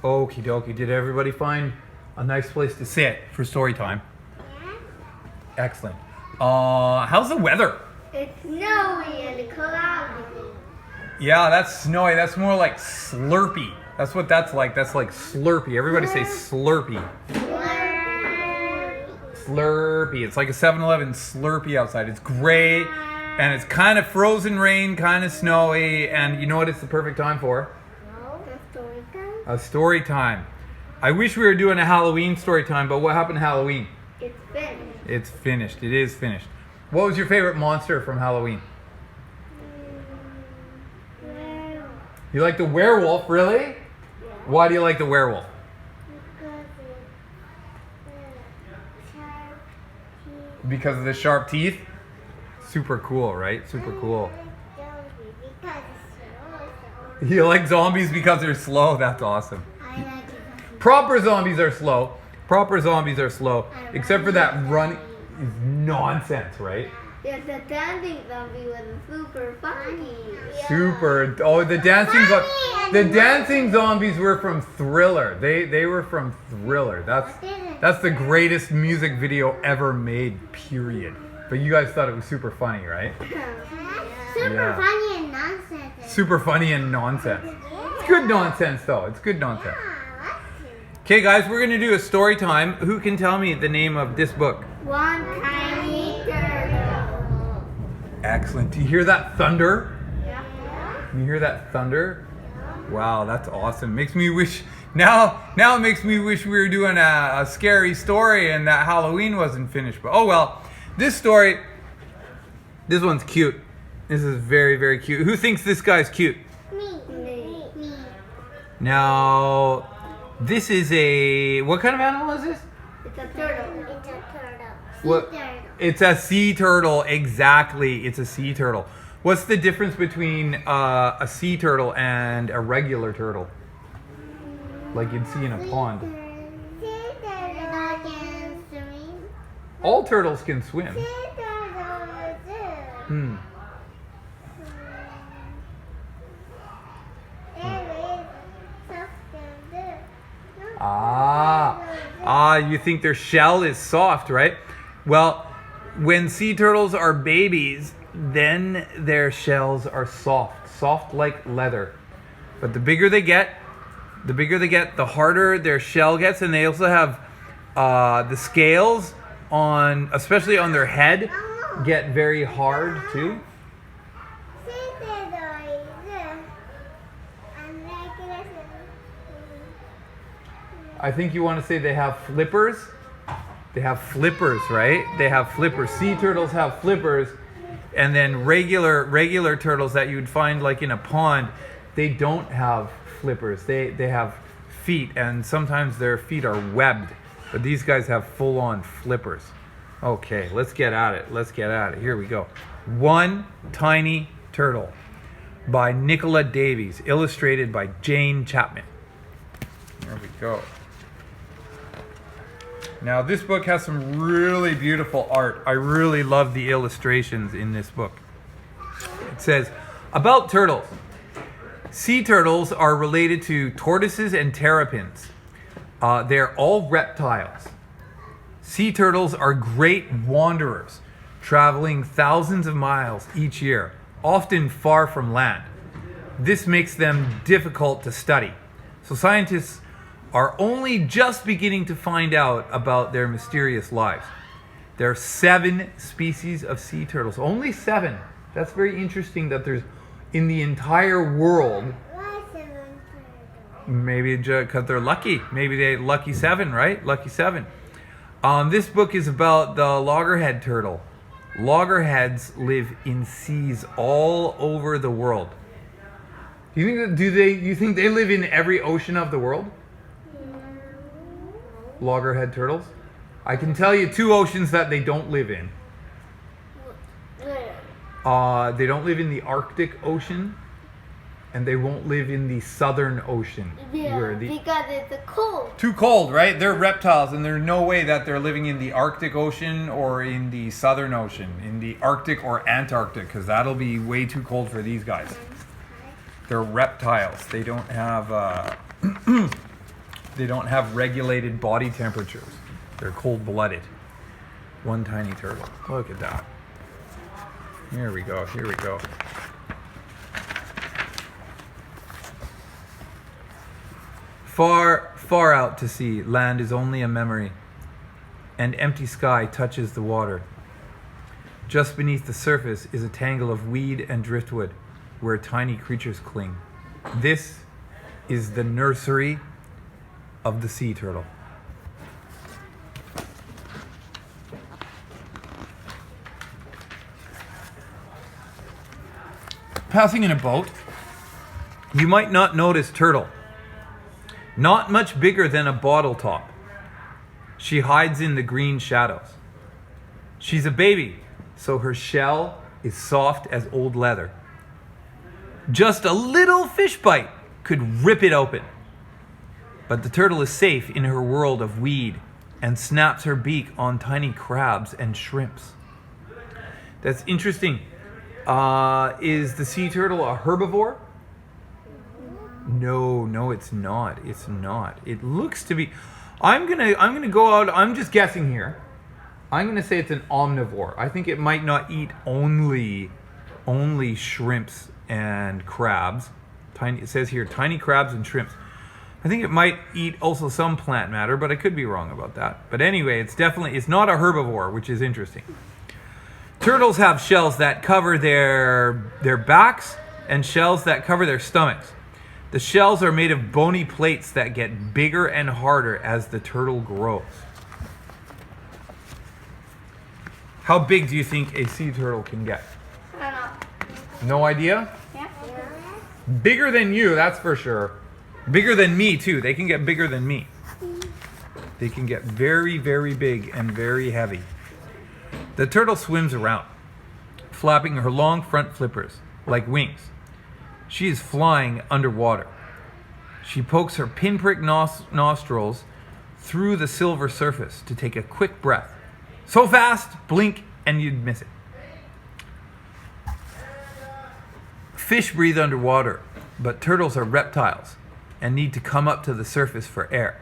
Okie dokie. Did everybody find a nice place to sit for story time? Yeah. Excellent. How's the weather? It's snowy and cloudy. Yeah, that's snowy. That's more like slurpy. That's what that's like. That's like slurpy. Everybody say slurpy. Slurpy. It's like a 7-Eleven Slurpee outside. It's gray and it's kind of frozen rain, kind of snowy. And you know what it's the perfect time for? A story time. I wish we were doing a Halloween story time, but what happened to Halloween? It's finished. It's finished. It is finished. What was your favorite monster from Halloween? You like the werewolf, really? Yeah. Why do you like the werewolf? Because it's sharp teeth. Because of the sharp teeth? Super cool, right? Super cool. You like zombies because they're slow? That's awesome. I like it. Proper zombies are slow. Proper zombies are slow. Except for that run is nonsense, right? Yes, the dancing zombie was super funny. Super. Oh, the dancing zombies were from Thriller. They were from Thriller. That's the greatest music video ever made, period. But you guys thought it was super funny, right? Super Yeah. funny and nonsense. Super funny and nonsense. It's good nonsense though. It's good nonsense. Okay guys, we're going to do a story time. Who can tell me the name of this book? One tiny turtle. Excellent. Do you hear that thunder? Yeah. You hear that thunder? Wow, that's awesome. Makes me wish now it makes me wish we were doing a scary story and that Halloween wasn't finished. But oh well. This one's cute. This is very, very cute. Who thinks this guy's cute? Me. Now, this is what kind of animal is this? It's a turtle. It's a turtle. What? It's a sea turtle. Exactly. It's a sea turtle. What's the difference between a sea turtle and a regular turtle? Like you'd see in a pond. Sea turtle can swim. All turtles can swim. Sea turtle too. Hmm. You think their shell is soft, right? Well, when sea turtles are babies, then their shells are soft like leather. But the bigger they get, the harder their shell gets, and they also have the scales especially on their head, get very hard too. I think you want to say they have flippers. They have flippers, right? They have flippers. Sea turtles have flippers, and then regular turtles that you would find like in a pond, they don't have flippers. They have feet, and sometimes their feet are webbed. But these guys have full-on flippers. Okay, let's get at it. Here we go. One Tiny Turtle by Nicola Davies, illustrated by Jane Chapman. There we go. Now this book has some really beautiful art. I really love the illustrations in this book. It says, about turtles. Sea turtles are related to tortoises and terrapins. They're all reptiles. Sea turtles are great wanderers, traveling thousands of miles each year, often far from land. This makes them difficult to study. So scientists are only just beginning to find out about their mysterious lives. There are 7 species of sea turtles. Only 7. That's very interesting that there's in the entire world. Why 7 turtles? Maybe because they're lucky. Maybe they lucky 7, right? Lucky 7. This book is about the Loggerhead Turtle. Loggerheads live in seas all over the world. You think they live in every ocean of the world? Loggerhead turtles? I can tell you 2 oceans that they don't live in. Where? They don't live in the Arctic Ocean, and they won't live in the Southern Ocean. Yeah, because it's cold. Too cold, right? They're reptiles, and there's no way that they're living in the Arctic Ocean or in the Southern Ocean, in the Arctic or Antarctic, because that'll be way too cold for these guys. They're reptiles. They don't have They don't have regulated body temperatures. They're cold-blooded. One tiny turtle. Look at that. Here we go. Here we go. Far, far out to sea, land is only a memory. And empty sky touches the water. Just beneath the surface is a tangle of weed and driftwood where tiny creatures cling. This is the nursery of the sea turtle. Passing in a boat, you might not notice Turtle. Not much bigger than a bottle top. She hides in the green shadows. She's a baby, so her shell is soft as old leather. Just a little fish bite could rip it open. But the turtle is safe in her world of weed and snaps her beak on tiny crabs and shrimps. That's interesting. Is the sea turtle a herbivore? No, it's not. It's not. It looks to be. I'm gonna go out. I'm just guessing here. I'm gonna say it's an omnivore. I think it might not eat only shrimps and crabs. Tiny. It says here tiny crabs and shrimps. I think it might eat also some plant matter, but I could be wrong about that. But anyway, it's not a herbivore, which is interesting. Turtles have shells that cover their backs and shells that cover their stomachs. The shells are made of bony plates that get bigger and harder as the turtle grows. How big do you think a sea turtle can get? I don't No idea? know. Yeah. Bigger than you, that's for sure. Bigger than me, too. They can get bigger than me. They can get very, very big and very heavy. The turtle swims around, flapping her long front flippers like wings. She is flying underwater. She pokes her pinprick nostrils through the silver surface to take a quick breath. So fast, blink, and you'd miss it. Fish breathe underwater, but turtles are reptiles and need to come up to the surface for air.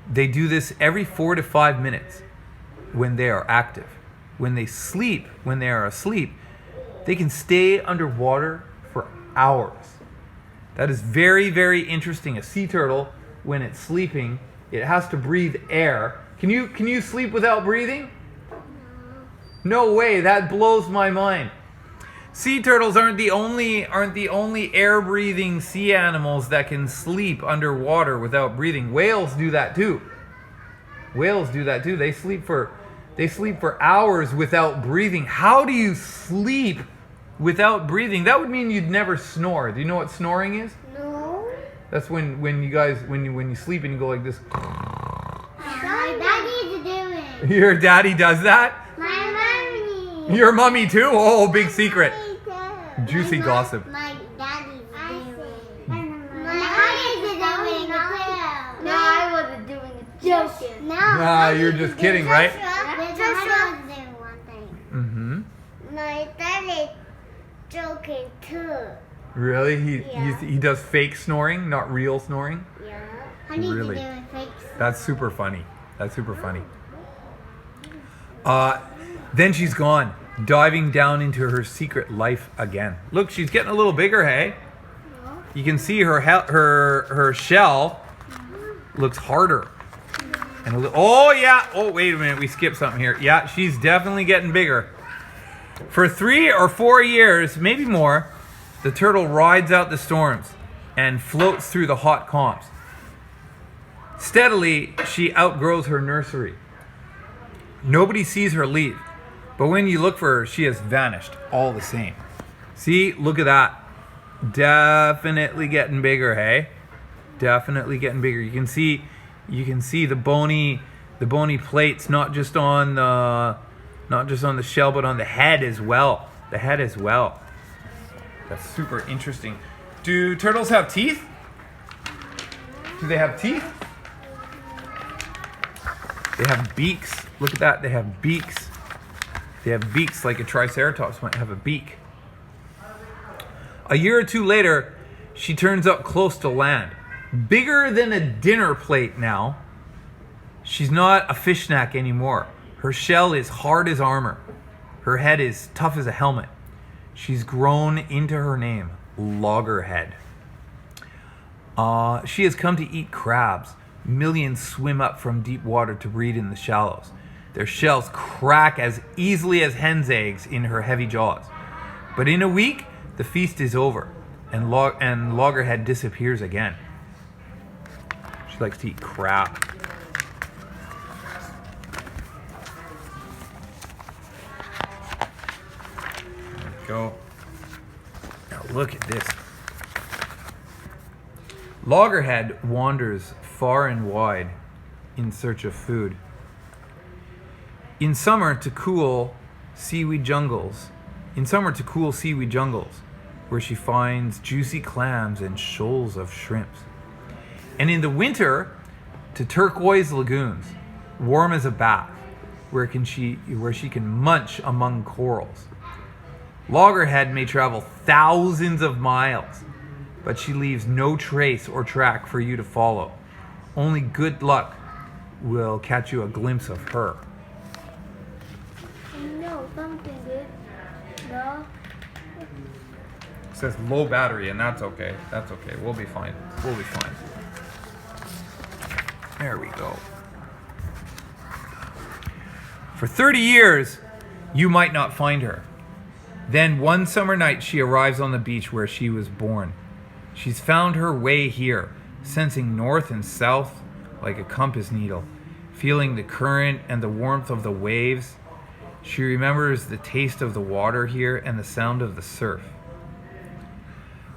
They do this every 4 to 5 minutes when they are active. When they are asleep, they can stay underwater for hours. That is very, very interesting. A sea turtle, when it's sleeping, it has to breathe air. Can you sleep without breathing? No way, that blows my mind. Sea turtles aren't the only air-breathing sea animals that can sleep underwater without breathing. Whales do that too. They sleep for hours without breathing. How do you sleep without breathing? That would mean you'd never snore. Do you know what snoring is? No. That's when you sleep and you go like this. My daddy's doing. Your daddy does that? My mommy. Your mummy too? Oh, big secret. Juicy My gossip. My daddy's doing. My daddy's doing it too. No, I wasn't doing it. Joking. No. Nah, you're just kidding, right? Joshua doing one thing. Mm-hmm. My daddy's joking too. Really? Yeah. He does fake snoring, not real snoring? Yeah. Honey's Really? doing fake. That's super funny. Then she's gone, diving down into her secret life again. Look, she's getting a little bigger, hey? You can see her shell looks harder. And oh yeah, oh wait a minute, we skipped something here. Yeah, she's definitely getting bigger. For 3 or 4 years, maybe more, the turtle rides out the storms and floats through the hot calms. Steadily, she outgrows her nursery. Nobody sees her leave, but when you look for her, she has vanished all the same. See, look at that. Definitely getting bigger, hey? Definitely getting bigger. You can see the bony plates, not just on the shell, but on the head as well. The head as well. That's super interesting. Do turtles have teeth? Do they have teeth? They have beaks. Look at that. They have beaks. They have beaks like a triceratops might have a beak. A year or two later, she turns up close to land. Bigger than a dinner plate now. She's not a fish snack anymore. Her shell is hard as armor. Her head is tough as a helmet. She's grown into her name, Loggerhead. She has come to eat crabs. Millions swim up from deep water to breed in the shallows. Their shells crack as easily as hen's eggs in her heavy jaws. But in a week, the feast is over, and Loggerhead disappears again. She likes to eat crab. There we go. Now look at this. Loggerhead wanders far and wide in search of food. In summer to cool seaweed jungles, where she finds juicy clams and shoals of shrimps. And in the winter to turquoise lagoons, warm as a bath, where she can munch among corals. Loggerhead may travel thousands of miles, but she leaves no trace or track for you to follow. Only good luck will catch you a glimpse of her. No, something good. No. It says low battery, and that's okay. That's okay. We'll be fine. We'll be fine. There we go. For 30 years, you might not find her. Then one summer night, she arrives on the beach where she was born. She's found her way here, sensing north and south like a compass needle, feeling the current and the warmth of the waves. She remembers the taste of the water here and the sound of the surf.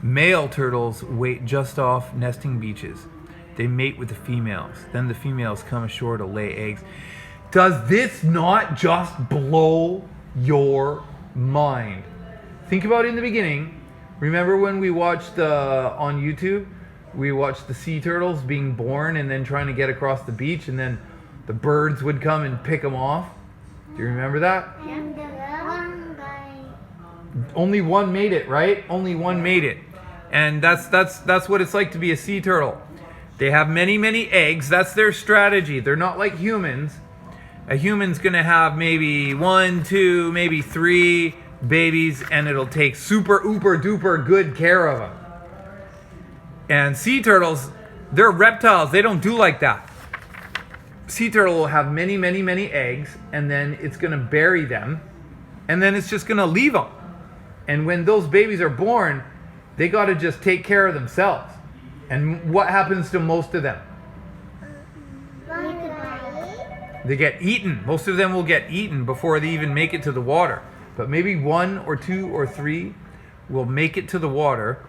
Male turtles wait just off nesting beaches. They mate with the females. Then the females come ashore to lay eggs. Does this not just blow your mind? Think about it in the beginning. Remember when we watched on YouTube, we watched the sea turtles being born and then trying to get across the beach, and then the birds would come and pick them off? Do you remember that? And the one guy. Only one made it, right? Only one made it. And that's what it's like to be a sea turtle. They have many, many eggs. That's their strategy. They're not like humans. A human's gonna have maybe 1, 2, maybe 3 babies, and it'll take super, ooper, duper good care of them. And sea turtles, they're reptiles. They don't do like that. Sea turtle will have many, many, many eggs, and then it's gonna bury them, and then it's just gonna leave them. And when those babies are born, they gotta just take care of themselves. And what happens to most of them? They get eaten. Most of them will get eaten before they even make it to the water. But maybe 1 or 2 or 3 will make it to the water,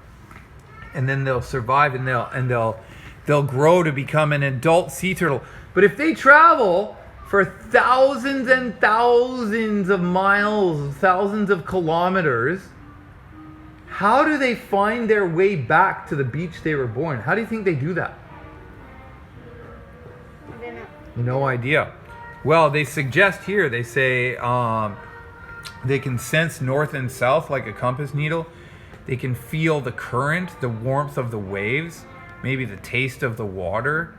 and then they'll survive, and they'll grow to become an adult sea turtle. But if they travel for thousands and thousands of miles, thousands of kilometers, how do they find their way back to the beach they were born? How do you think they do that? No idea. Well, they suggest here, they say they can sense north and south like a compass needle. They can feel the current, the warmth of the waves, maybe the taste of the water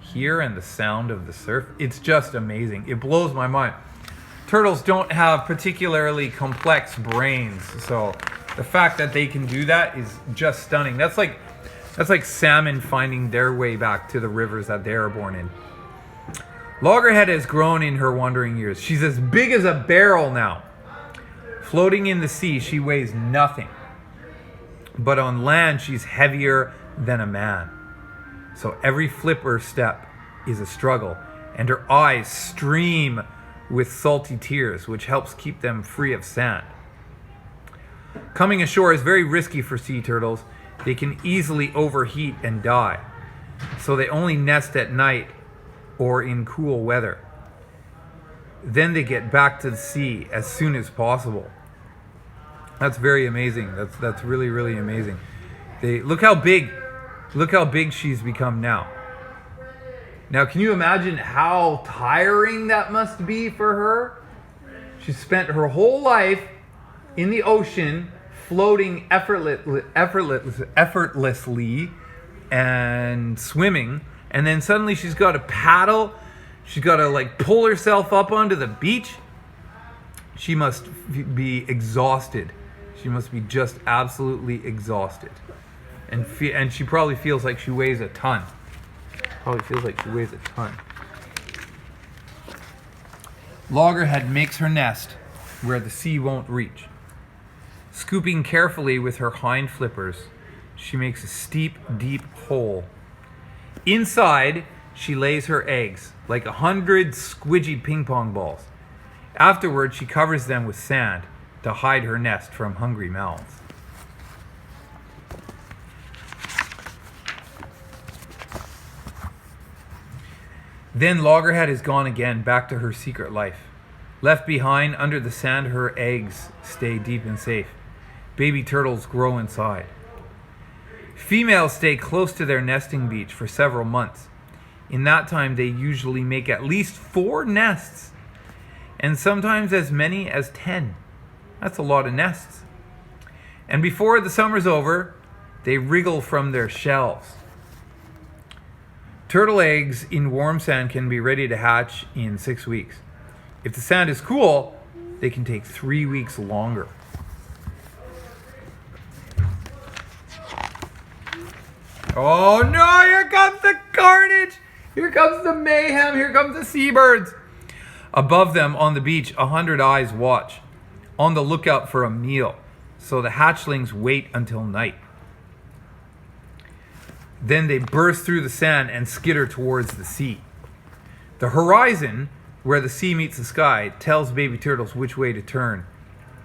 here and the sound of the surf. It's just amazing. It blows my mind. Turtles don't have particularly complex brains, so the fact that they can do that is just stunning. That's like salmon finding their way back to the rivers that they are born in. Loggerhead has grown in her wandering years. She's as big as a barrel now. Floating in the sea, she weighs nothing. But on land, she's heavier than a man. So every flip or step is a struggle, and her eyes stream with salty tears, which helps keep them free of sand. Coming ashore is very risky for sea turtles. They can easily overheat and die. So they only nest at night or in cool weather. Then they get back to the sea as soon as possible. That's very amazing. That's really, really amazing. Look how big she's become now. Now, can you imagine how tiring that must be for her? She spent her whole life in the ocean, floating effortlessly and swimming, and then suddenly she's got to paddle. She's got to like pull herself up onto the beach. She must be exhausted. She must be just absolutely exhausted. And she probably feels like she weighs a ton. Loggerhead makes her nest where the sea won't reach. Scooping carefully with her hind flippers, she makes a steep, deep hole. Inside, she lays her eggs, like 100 squidgy ping pong balls. Afterward, she covers them with sand to hide her nest from hungry mouths. Then Loggerhead is gone again, back to her secret life. Left behind under the sand, her eggs stay deep and safe. Baby turtles grow inside. Females stay close to their nesting beach for several months. In that time, they usually make at least 4 nests, and sometimes as many as 10. That's a lot of nests. And before the summer's over, they wriggle from their shells. Turtle eggs in warm sand can be ready to hatch in 6 weeks. If the sand is cool, they can take 3 weeks longer. Oh no, here comes the carnage! Here comes the mayhem, here comes the seabirds! Above them on the beach, 100 eyes watch, on the lookout for a meal, so the hatchlings wait until night. Then they burst through the sand and skitter towards the sea. The horizon, where the sea meets the sky, tells baby turtles which way to turn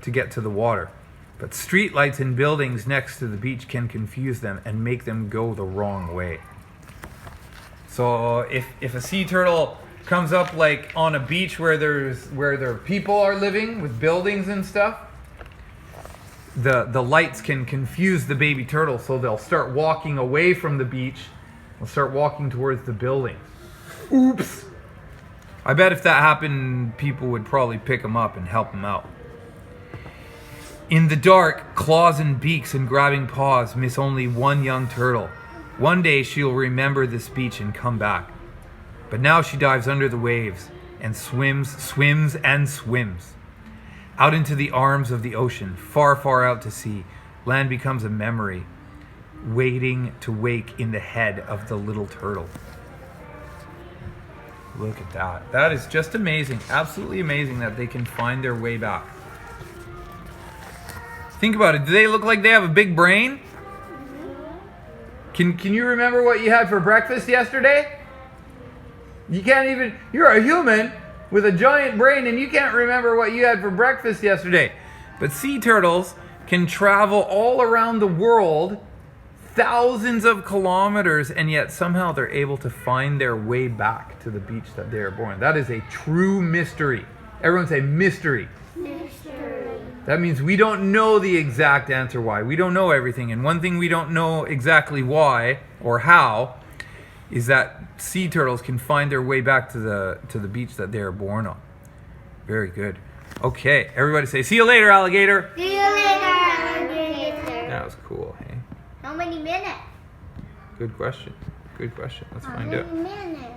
to get to the water. But street lights and buildings next to the beach can confuse them and make them go the wrong way. So if a sea turtle comes up like on a beach where there people are living with buildings and stuff, the lights can confuse the baby turtle, so they'll start walking away from the beach. They'll start walking towards the building. Oops! I bet if that happened, people would probably pick them up and help them out. In the dark, claws and beaks and grabbing paws miss only one young turtle. One day she'll remember this beach and come back. But now she dives under the waves and swims and swims. Out into the arms of the ocean, far, far out to sea, land becomes a memory, waiting to wake in the head of the little turtle. Look at that. That is just amazing. Absolutely amazing that they can find their way back. Think about it. Do they look like they have a big brain? Can you remember what you had for breakfast yesterday? You can't even... You're a human with a giant brain and you can't remember what you had for breakfast yesterday. But sea turtles can travel all around the world, thousands of kilometers, and yet somehow they're able to find their way back to the beach that they are born. That is a true mystery. Everyone say mystery. Mystery. That means we don't know the exact answer why. We don't know everything. And one thing we don't know exactly why or how is that sea turtles can find their way back to the beach that they are born on. Very good. Okay, everybody say, see you later, alligator. See you later, alligator. That was cool, hey? How many minutes? Good question. Good question. Let's find out. How many minutes?